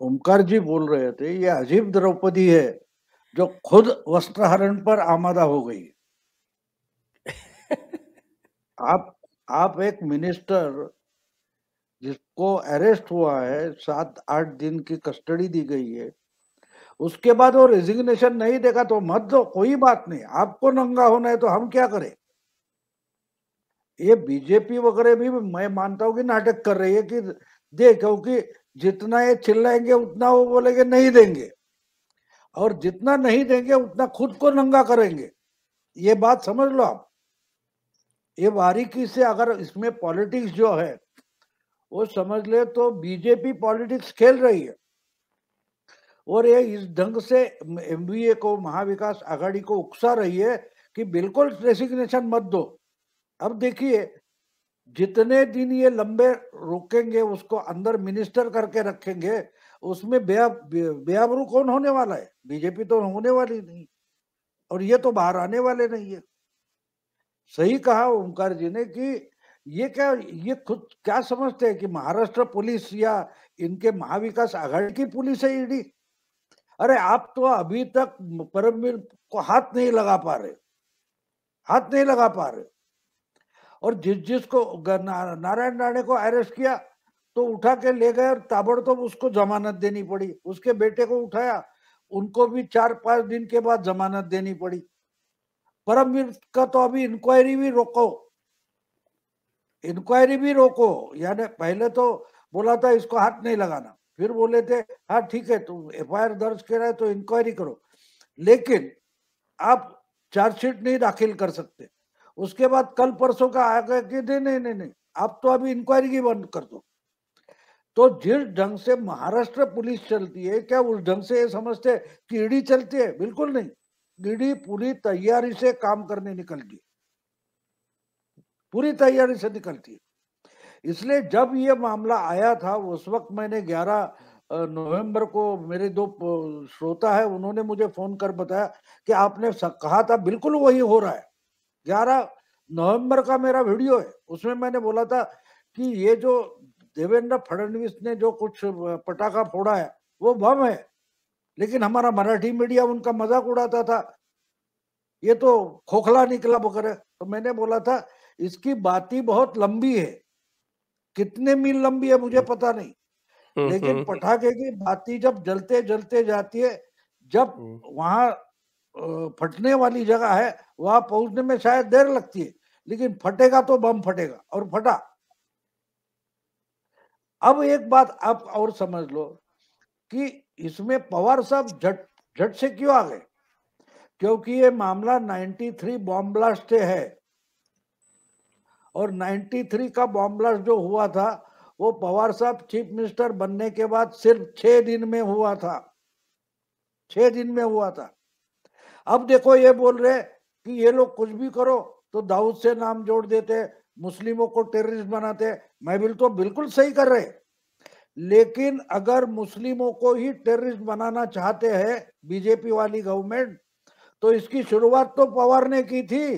ओमकार जी बोल रहे थे, ये अजीब द्रौपदी है जो खुद वस्त्रहरण पर आमादा हो गई। आप आप एक मिनिस्टर जिसको अरेस्ट हुआ है, 7-8 दिन की कस्टडी दी गई है, उसके बाद वो रेजिग्नेशन नहीं देगा तो मत दो, कोई बात नहीं। आपको नंगा होना है तो हम क्या करें। ये बीजेपी वगैरह भी मैं मानता हूँ कि नाटक कर रही है कि दे, क्योंकि जितना ये चिल्लाएंगे उतना वो बोलेंगे नहीं देंगे, और जितना नहीं देंगे उतना खुद को नंगा करेंगे। ये बात समझ लो आप। ये बारीकी से अगर इसमें पॉलिटिक्स जो है वो समझ ले तो बीजेपी पॉलिटिक्स खेल रही है, और ये इस ढंग से एमवीए को, महाविकास आघाड़ी को उकसा रही है कि बिल्कुल रेसिग्नेशन मत दो। अब देखिए, जितने दिन ये लंबे रोकेंगे, उसको अंदर मिनिस्टर करके रखेंगे, उसमें बेआबरू कौन होने वाला है। बीजेपी तो होने वाली नहीं, और ये तो बाहर आने वाले नहीं है। सही कहा ओमकार जी ने कि ये क्या, ये खुद क्या समझते हैं कि महाराष्ट्र पुलिस या इनके महाविकास आघाड़ी की पुलिस है ईडी। अरे आप तो अभी तक परमवीर को हाथ नहीं लगा पा रहे, हाथ नहीं लगा पा रहे। और जिसको नारायण राणे को अरेस्ट किया तो उठा के ले गए और ताबड़तोब उसको जमानत देनी पड़ी। उसके बेटे को उठाया, उनको भी 4-5 दिन के बाद जमानत देनी पड़ी। परमवीर का तो अभी इंक्वायरी भी रोको, इंक्वायरी भी रोको। यानी पहले तो बोला था इसको हाथ नहीं लगाना, फिर बोले थे हाँ ठीक है तुम एफआईआर दर्ज करा है तो इंक्वायरी करो, लेकिन आप चार्जशीट नहीं दाखिल कर सकते। उसके बाद कल परसों का आ गया कि नहीं नहीं नहीं नहीं, आप तो अभी इंक्वायरी की बंद कर दो। तो जिस ढंग से महाराष्ट्र पुलिस चलती है, क्या उस ढंग से ये समझते हैं कि ईडी चलती है? बिल्कुल नहीं। ईडी पूरी तैयारी से काम करने निकलती है, पूरी तैयारी से निकलती है। इसलिए जब ये मामला आया था उस वक्त मैंने 11 नवंबर को, मेरे दो श्रोता है उन्होंने मुझे फोन कर बताया कि आपने कहा था बिल्कुल वही हो रहा है। 11 नवंबर का मेरा वीडियो है, उसमें मैंने बोला था कि ये जो देवेंद्र फडणवीस ने जो कुछ पटाखा फोड़ा है वो बम है, लेकिन हमारा मराठी मीडिया उनका मजाक उड़ाता था, ये तो खोखला निकला वगैरह। तो मैंने बोला था इसकी बाती बहुत लंबी है, कितने मील लंबी है मुझे पता नहीं, लेकिन पटाखे की बाती जब जलते जलते जाती है, जब वहां फटने वाली जगह है वहां पहुंचने में शायद देर लगती है, लेकिन फटेगा तो बम फटेगा, और फटा। अब एक बात आप और समझ लो कि इसमें पवार साहब झट झट से क्यों आ गए, क्योंकि ये मामला 93 बॉम्ब ब्लास्ट से है, और 93 का बॉम्ब ब्लास्ट जो हुआ था वो पवार साहब चीफ मिनिस्टर बनने के बाद सिर्फ 6 दिन में हुआ था, 6 दिन में हुआ था। अब देखो ये बोल रहे कि ये लोग कुछ भी करो तो दाऊद से नाम जोड़ देते, मुस्लिमों को टेररिस्ट बनाते। मैं बिल्कुल सही कर रहे, लेकिन अगर मुस्लिमों को ही टेररिस्ट बनाना चाहते हैं बीजेपी वाली गवर्नमेंट, तो इसकी शुरुआत तो पवार ने की थी।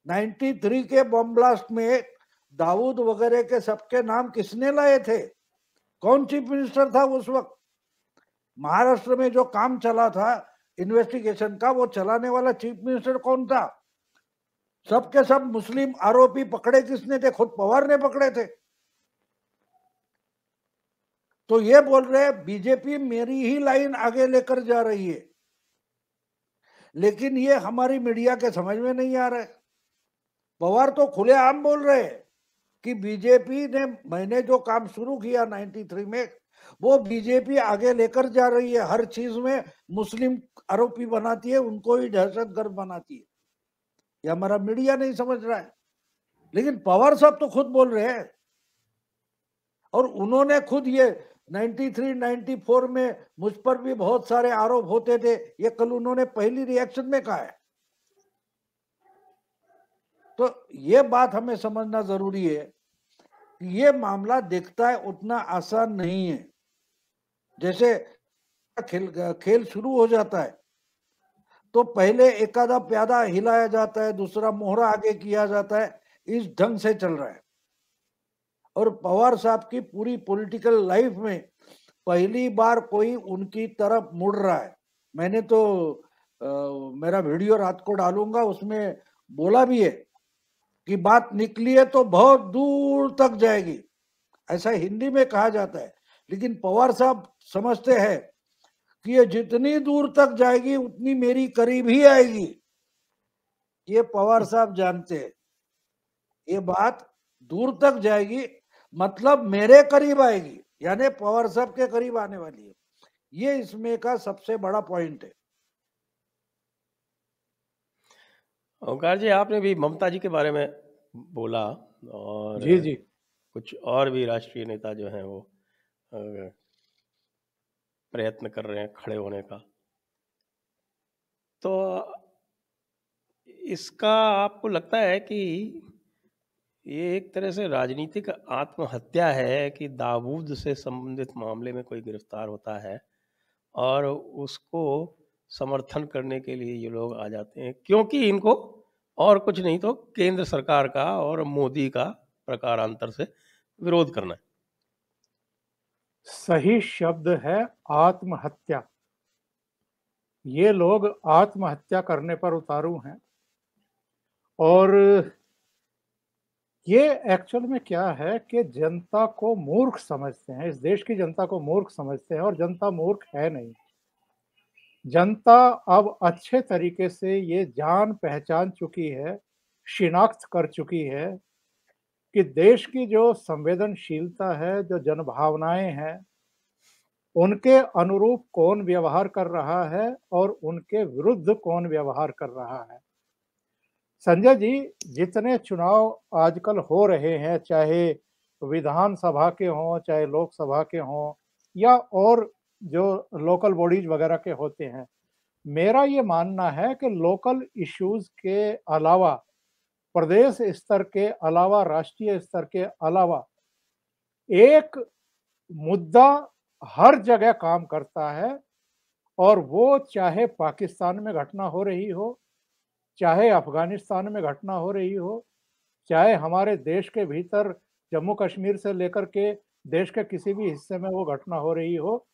93 के बॉम्ब ब्लास्ट में दाऊद वगैरह के सबके नाम किसने लाए थे? कौन चीफ मिनिस्टर था उस वक्त? महाराष्ट्र में जो काम चला था इन्वेस्टिगेशन का, वो चलाने वाला चीफ मिनिस्टर कौन था? सबके सब मुस्लिम आरोपी पकड़े किसने थे? खुद पवार ने पकड़े थे। तो ये बोल रहे बीजेपी मेरी ही लाइन आगे लेकर जा रही है, लेकिन ये हमारी मीडिया के समझ में नहीं आ रहा है। पवार तो खुलेआम बोल रहे हैं कि बीजेपी ने, मैंने जो काम शुरू किया 93 में, वो बीजेपी आगे लेकर जा रही है, हर चीज में मुस्लिम आरोपी बनाती है, उनको ही दहशतगर्द बनाती है। ये हमारा मीडिया नहीं समझ रहा है, लेकिन पवार साहब तो खुद बोल रहे हैं, और उन्होंने खुद ये 93, 94 में मुझ पर भी बहुत सारे आरोप होते थे, ये कल उन्होंने पहली रिएक्शन में कहा है। तो ये बात हमें समझना जरूरी है कि ये मामला दिखता है उतना आसान नहीं है। जैसे खेल शुरू हो जाता है तो पहले एक आधा प्यादा हिलाया जाता है, दूसरा मोहरा आगे किया जाता है, इस ढंग से चल रहा है। और पवार साहब की पूरी पॉलिटिकल लाइफ में पहली बार कोई उनकी तरफ मुड़ रहा है। मैंने तो मेरा वीडियो रात को डालूंगा, उसमें बोला भी है कि बात निकली है तो बहुत दूर तक जाएगी, ऐसा हिंदी में कहा जाता है। लेकिन पवार साहब समझते हैं कि ये जितनी दूर तक जाएगी उतनी मेरी करीब ही आएगी। ये पवार साहब जानते हैं, ये बात दूर तक जाएगी मतलब मेरे करीब आएगी, यानी पवार साहब के करीब आने वाली है। ये इसमें का सबसे बड़ा पॉइंट है। ओंकार जी, आपने भी ममता जी के बारे में बोला, और जी जी कुछ और भी राष्ट्रीय नेता जो हैं वो प्रयत्न कर रहे हैं खड़े होने का, तो इसका आपको लगता है कि ये एक तरह से राजनीतिक आत्महत्या है कि दाऊद से संबंधित मामले में कोई गिरफ्तार होता है और उसको समर्थन करने के लिए ये लोग आ जाते हैं, क्योंकि इनको और कुछ नहीं तो केंद्र सरकार का और मोदी का प्रकारांतर से विरोध करना है? सही शब्द है आत्महत्या। ये लोग आत्महत्या करने पर उतारू हैं। और ये एक्चुअल में क्या है कि जनता को मूर्ख समझते हैं, इस देश की जनता को मूर्ख समझते हैं, और जनता मूर्ख है नहीं। जनता अब अच्छे तरीके से ये जान पहचान चुकी है, शिनाख्त कर चुकी है कि देश की जो संवेदनशीलता है, जो जनभावनाएं हैं, उनके अनुरूप कौन व्यवहार कर रहा है और उनके विरुद्ध कौन व्यवहार कर रहा है। संजय जी, जितने चुनाव आजकल हो रहे हैं, चाहे विधानसभा के हों, चाहे लोकसभा के हों, या और जो लोकल बॉडीज वगैरह के होते हैं, मेरा ये मानना है कि लोकल इश्यूज के अलावा, प्रदेश स्तर के अलावा, राष्ट्रीय स्तर के अलावा, एक मुद्दा हर जगह काम करता है, और वो चाहे पाकिस्तान में घटना हो रही हो, चाहे अफगानिस्तान में घटना हो रही हो, चाहे हमारे देश के भीतर जम्मू कश्मीर से लेकर के देश के किसी भी हिस्से में वो घटना हो रही हो,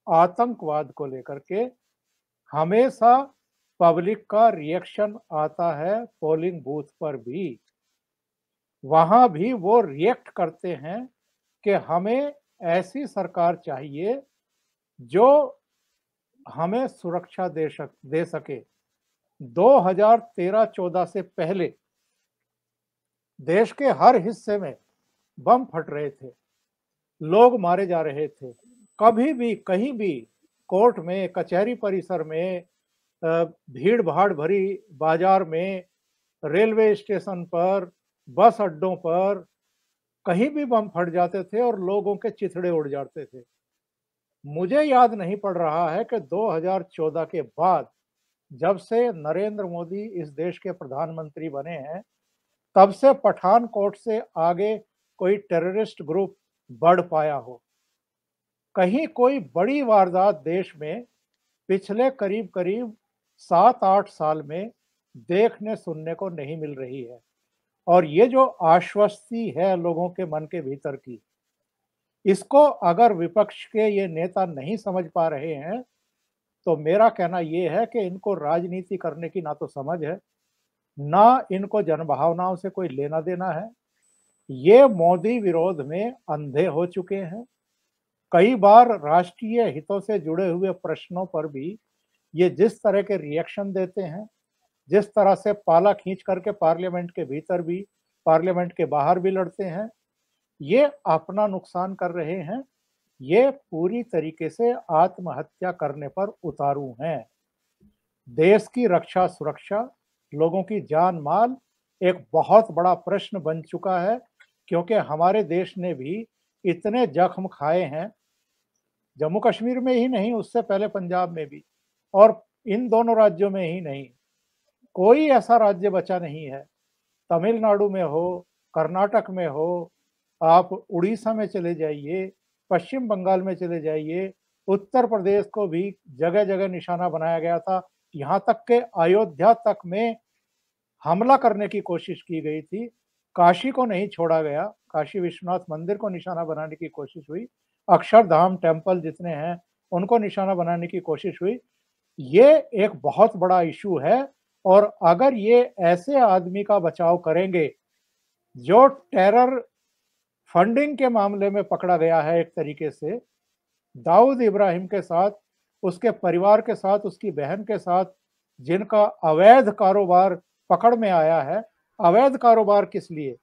आतंकवाद को लेकर के हमेशा पब्लिक का रिएक्शन आता है। पोलिंग बूथ पर भी, वहां भी वो रिएक्ट करते हैं कि हमें ऐसी सरकार चाहिए जो हमें सुरक्षा दे सके। 2013-14 से पहले देश के हर हिस्से में बम फट रहे थे, लोग मारे जा रहे थे। कभी भी कहीं भी कोर्ट में, कचहरी परिसर में, भीड़ भाड़ भरी बाजार में, रेलवे स्टेशन पर, बस अड्डों पर, कहीं भी बम फट जाते थे और लोगों के चिथड़े उड़ जाते थे। मुझे याद नहीं पड़ रहा है कि 2014 के बाद, जब से नरेंद्र मोदी इस देश के प्रधानमंत्री बने हैं, तब से पठानकोट से आगे कोई टेररिस्ट ग्रुप बढ़ पाया हो। कहीं कोई बड़ी वारदात देश में पिछले करीब करीब 7-8 साल में देखने सुनने को नहीं मिल रही है। और ये जो आश्वस्ति है लोगों के मन के भीतर की, इसको अगर विपक्ष के ये नेता नहीं समझ पा रहे हैं, तो मेरा कहना ये है कि इनको राजनीति करने की ना तो समझ है, ना इनको जनभावनाओं से कोई लेना देना है। ये मोदी विरोध में अंधे हो चुके हैं। कई बार राष्ट्रीय हितों से जुड़े हुए प्रश्नों पर भी ये जिस तरह के रिएक्शन देते हैं, जिस तरह से पाला खींच करके पार्लियामेंट के भीतर भी, पार्लियामेंट के बाहर भी लड़ते हैं, ये अपना नुकसान कर रहे हैं। ये पूरी तरीके से आत्महत्या करने पर उतारू हैं। देश की रक्षा सुरक्षा, लोगों की जान माल एक बहुत बड़ा प्रश्न बन चुका है, क्योंकि हमारे देश ने भी इतने जख्म खाए हैं, जम्मू कश्मीर में ही नहीं, उससे पहले पंजाब में भी, और इन दोनों राज्यों में ही नहीं, कोई ऐसा राज्य बचा नहीं है। तमिलनाडु में हो, कर्नाटक में हो, आप उड़ीसा में चले जाइए, पश्चिम बंगाल में चले जाइए, उत्तर प्रदेश को भी जगह जगह निशाना बनाया गया था। यहाँ तक के अयोध्या तक में हमला करने की कोशिश की गई थी। काशी को नहीं छोड़ा गया, काशी विश्वनाथ मंदिर को निशाना बनाने की कोशिश हुई, अक्षरधाम टेम्पल जितने हैं उनको निशाना बनाने की कोशिश हुई। ये एक बहुत बड़ा इशू है और अगर ये ऐसे आदमी का बचाव करेंगे जो टेरर फंडिंग के मामले में पकड़ा गया है एक तरीके से, दाऊद इब्राहिम के साथ, उसके परिवार के साथ, उसकी बहन के साथ जिनका अवैध कारोबार पकड़ में आया है। अवैध कारोबार किस लिए?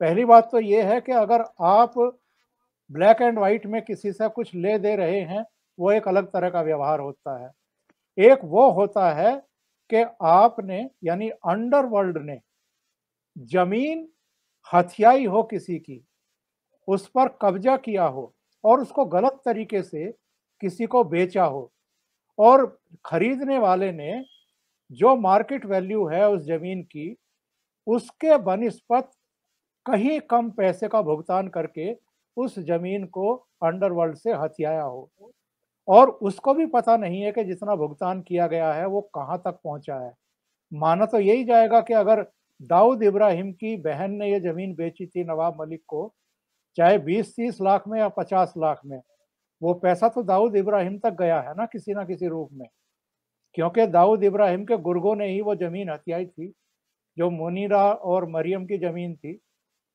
पहली बात तो ये है कि अगर आप ब्लैक एंड व्हाइट में किसी से कुछ ले दे रहे हैं, वो एक अलग तरह का व्यवहार होता है। एक वो होता है कि आपने यानी अंडरवर्ल्ड ने जमीन हथियाई हो किसी की, उस पर कब्जा किया हो और उसको गलत तरीके से किसी को बेचा हो और खरीदने वाले ने जो मार्केट वैल्यू है उस जमीन की, उसके बनिस्पत कहीं कम पैसे का भुगतान करके उस जमीन को अंडरवर्ल्ड से हथियाया हो और उसको भी पता नहीं है कि जितना भुगतान किया गया है वो कहाँ तक पहुंचा है। माना तो यही जाएगा कि अगर दाऊद इब्राहिम की बहन ने ये जमीन बेची थी नवाब मलिक को, चाहे 20-30 लाख में या 50 लाख में, वो पैसा तो दाऊद इब्राहिम तक गया है ना किसी रूप में, क्योंकि दाऊद इब्राहिम के गुर्गों ने ही वो जमीन हथियाई थी। जो मुनीरा और मरियम की जमीन थी,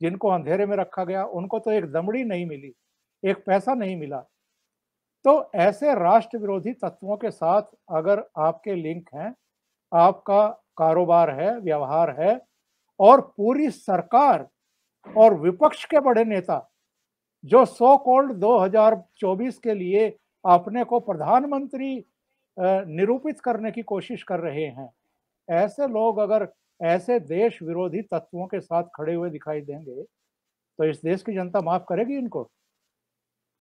जिनको अंधेरे में रखा गया, उनको तो एक दमड़ी नहीं मिली, एक पैसा नहीं मिला। तो ऐसे राष्ट्र विरोधी तत्वों के साथ अगर आपके लिंक हैं, आपका कारोबार है, व्यवहार है और पूरी सरकार और विपक्ष के बड़े नेता जो सो कॉल्ड 2024 के लिए अपने को प्रधानमंत्री निरूपित करने की कोशिश कर रहे हैं, ऐसे लोग अगर ऐसे देश विरोधी तत्वों के साथ खड़े हुए दिखाई देंगे तो इस देश की जनता माफ करेगी इनको?